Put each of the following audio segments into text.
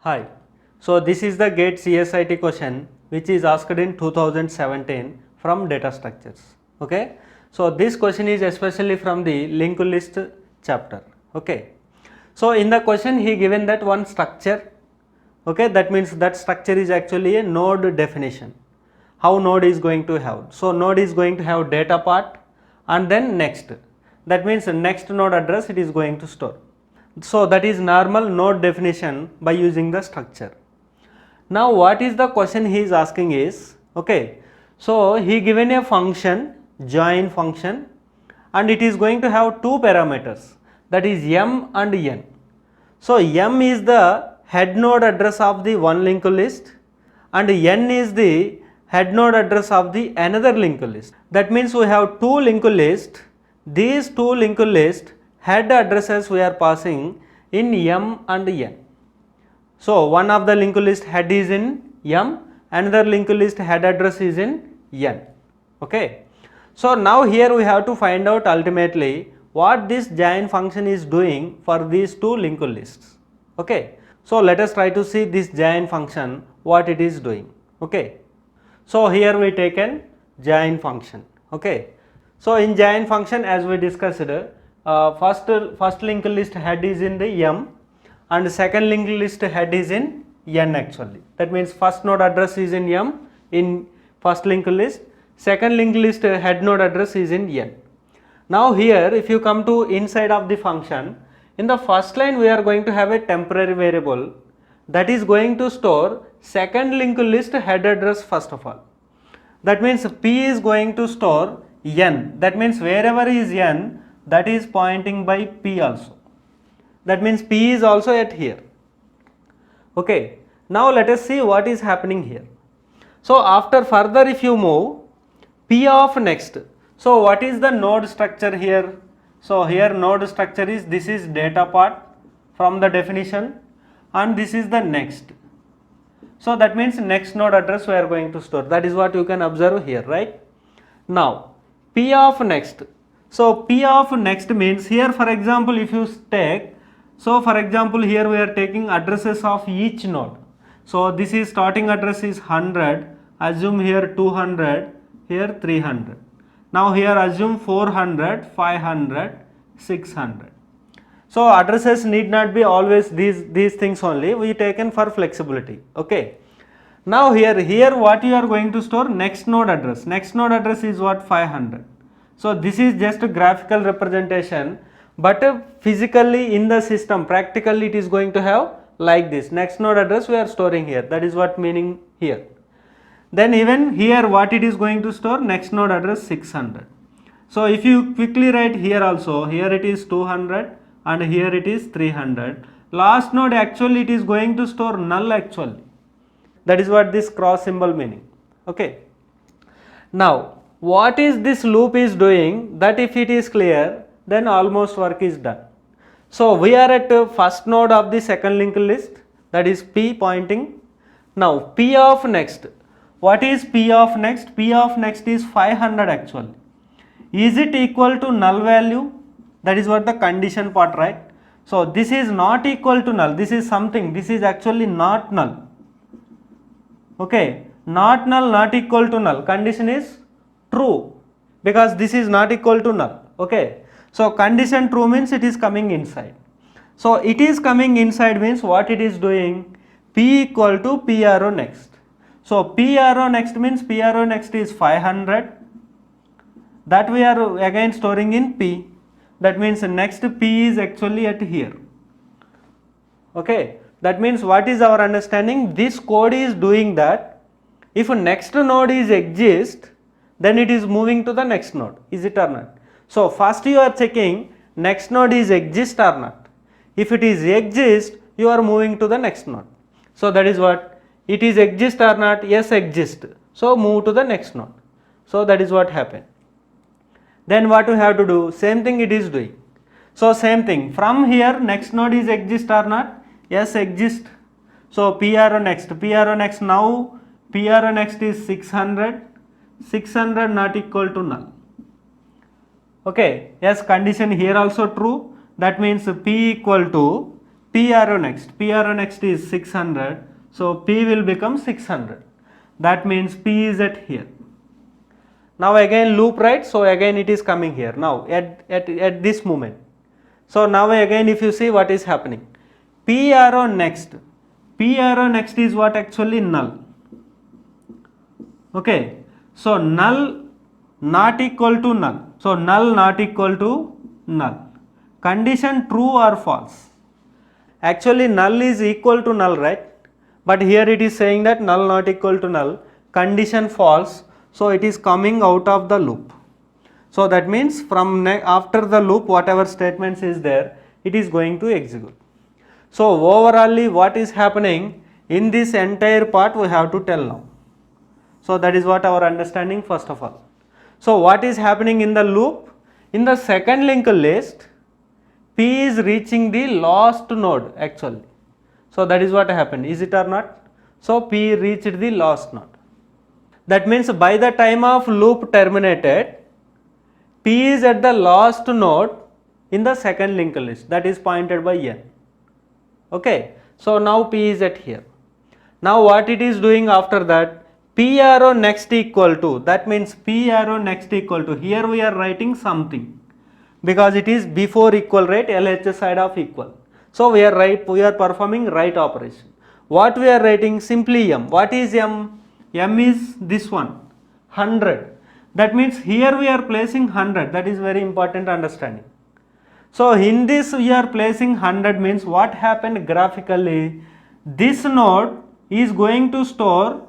Hi. So this is the GATE CSIT question which is asked in 2017 from data structures. Okay. So this question is especially from the linked list chapter. Okay. So in the question he given that one structure. Okay. That means that structure is actually a node definition. How node is going to have. So node is going to have data part and then next. That means next node address it is going to store. So that is normal node definition by using the structure. Now what is the question he is asking is, okay, so he given a function, join function, and it is going to have two parameters, that is m and n. So m is the head node address of the one linked list and n is the head node address of the another linked list. That means we have two linked lists. These two linked list head addresses we are passing in m and n. So one of the linked list head is in m, another linked list head address is in n. Okay. So now here we have to find out ultimately what this join function is doing for these two linked lists. Okay. So let us try to see this join function, what it is doing. Okay. So here we taken join function. Okay. So in join function, as we discussed, first linked list head is in the m and second linked list head is in n actually. That means first node address is in m in first linked list, second linked list head node address is in n. Now here if you come to inside of the function, in the first line we are going to have a temporary variable that is going to store second linked list head address first of all. That means p is going to store n, that means wherever is n, that is pointing by p also. That means p is also at here. Okay. Now let us see what is happening here. So after further if you move, p of next. So what is the node structure here? So here node structure is, this is data part from the definition and this is the next. So that means next node address we are going to store. That is what you can observe here, right? Now p of next. So p of next means here, for example, if you take, so for example here we are taking addresses of each node. So this is starting address is 100, assume here 200, here 300. Now here assume 400, 500, 600. So addresses need not be always these things only, we taken for flexibility. Okay. Now here what you are going to store, next node address. Next node address is what, 500. So this is just a graphical representation, but physically in the system, practically it is going to have like this. Next node address we are storing here. That is what meaning here. Then even here what it is going to store, next node address 600. So if you quickly write here also, here it is 200 and here it is 300. Last node actually it is going to store null actually. That is what this cross symbol meaning. Okay. Now what is this loop is doing, that if it is clear, then almost work is done. So we are at first node of the second linked list, that is p pointing. Now p of next. What is p of next? P of next is 500 actually. Is it equal to null value? That is what the condition part, right? So this is not equal to null. This is something. This is actually not null. Okay. Not null, not equal to null. Condition is true because this is not equal to null. Okay. So condition true means it is coming inside. So it is coming inside means what it is doing? P equal to p arrow next. So p arrow next means p arrow next is 500. That we are again storing in p. That means next p is actually at here. Okay. That means what is our understanding? This code is doing that if next node is exist, then it is moving to the next node. Is it or not? So first you are checking next node is exist or not. If it is exist, you are moving to the next node. So that is what, it is exist or not? Yes, exist. So move to the next node. So that is what happened. Then what we have to do? Same thing it is doing. So same thing, from here next node is exist or not? Yes, exist. So p arrow next, now p arrow next is 600, 600 not equal to null. Okay, yes, condition here also true. That means p equal to P arrow next is 600, so P will become 600. That means P is at here. Now again loop, right? So again it is coming here now at this moment. So now again if you see what is happening, P arrow next is what? Actually null. Okay, so null not equal to null. So null not equal to null. Condition true or false? Actually null is equal to null, right? But here it is saying that null not equal to null. Condition false. So it is coming out of the loop. So that means from after the loop whatever statements is there, it is going to execute. So overall what is happening in this entire part we have to tell now. So that is what our understanding first of all. So what is happening in the loop? In the second linked list, P is reaching the last node actually. So that is what happened, is it or not? So P reached the last node. That means by the time of loop terminated, P is at the last node in the second linked list, that is pointed by N. Okay, so now P is at here. Now what it is doing after that? P arrow next equal to, that means P arrow next equal to, here we are writing something because it is before equal, right? LHS side of equal. So we are performing right operation. What we are writing? Simply M. What is M? M is this one, 100. That means here we are placing 100. That is very important understanding. So in this we are placing 100 means what happened graphically? This node is going to store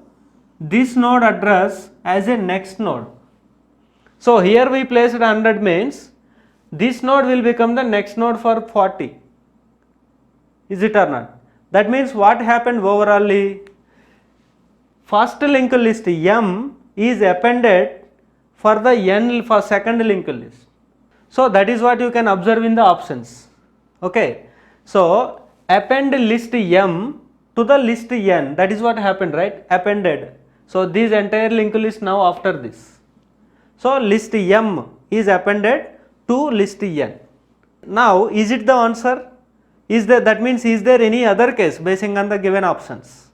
this node address as a next node. So here we placed 100 means this node will become the next node for 40. Is it or not? That means what happened overall? First linked list M is appended for the N for second linked list. So that is what you can observe in the options. Okay. So append list M to the list N, that is what happened, right? Appended. So this entire linked list now after this. So list M is appended to list N. Now is it the answer? That means is there any other case based on the given options?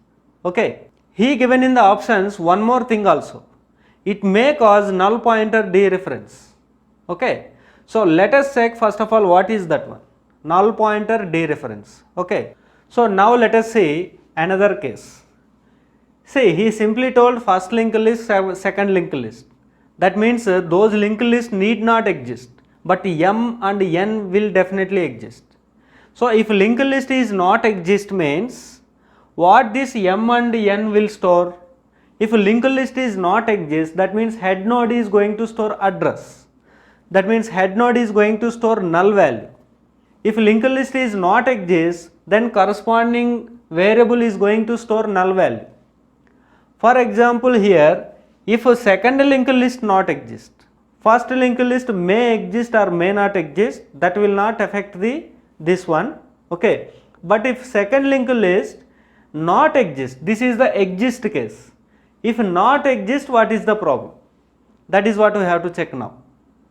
Okay. He given in the options one more thing also. It may cause null pointer dereference. Okay. So let us check first of all what is that one. Null pointer dereference. Okay. So now let us see another case. See, he simply told first linked list, second linked list. That means those linked lists need not exist, but M and N will definitely exist. So if linked list is not exist means what this M and N will store? If linked list is not exist, that means head node is going to store address. That means head node is going to store null value. If linked list is not exist, then corresponding variable is going to store null value. For example here, if a second linked list not exist, first linked list may exist or may not exist, that will not affect this one. Okay. But if second linked list not exist, this is the exist case. If not exist, what is the problem? That is what we have to check now.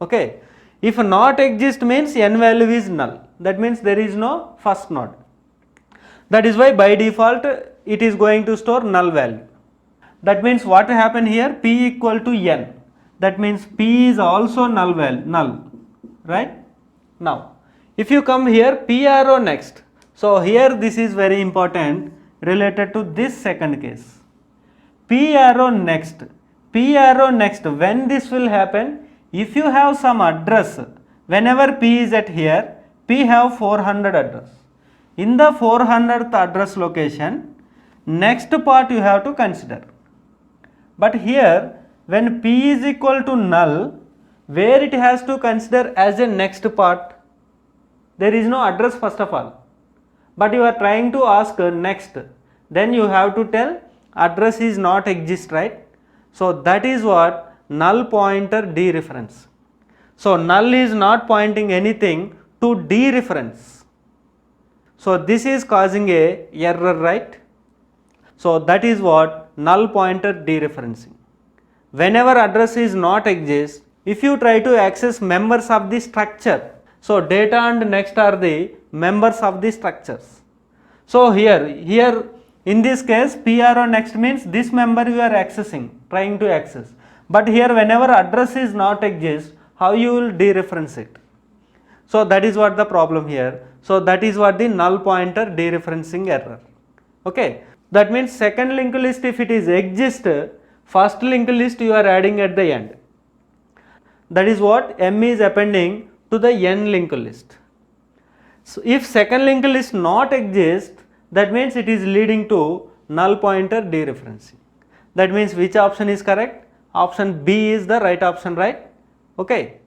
Okay. If not exist means N value is null. That means there is no first node. That is why by default it is going to store null value. That means what happened here? P equal to N. That means P is also null value, null, right? Now, if you come here, P arrow next. So here this is very important related to this second case. P arrow next. P arrow next. When this will happen? If you have some address, whenever P is at here, P have 400 address. In the 400th address location, next part you have to consider. But here when P is equal to null, where it has to consider as a next part? There is no address first of all, but you are trying to ask next, then you have to tell address is not exist, right? So that is what null pointer dereference. So null is not pointing anything to dereference. So this is causing a error, right? So that is what null pointer dereferencing. Whenever address is not exist, if you try to access members of the structure, so data and next are the members of the structures. So here in this case PRO next means this member you are accessing, trying to access. But here whenever address is not exist, how you will dereference it? So that is what the problem here. So that is what the null pointer dereferencing error. Okay. That means second linked list if it is exist, first linked list you are adding at the end. That is what M is appending to the n linked list. So if second linked list not exist, that means it is leading to null pointer dereferencing. That means which option is correct? Option B is the right option, right? Okay.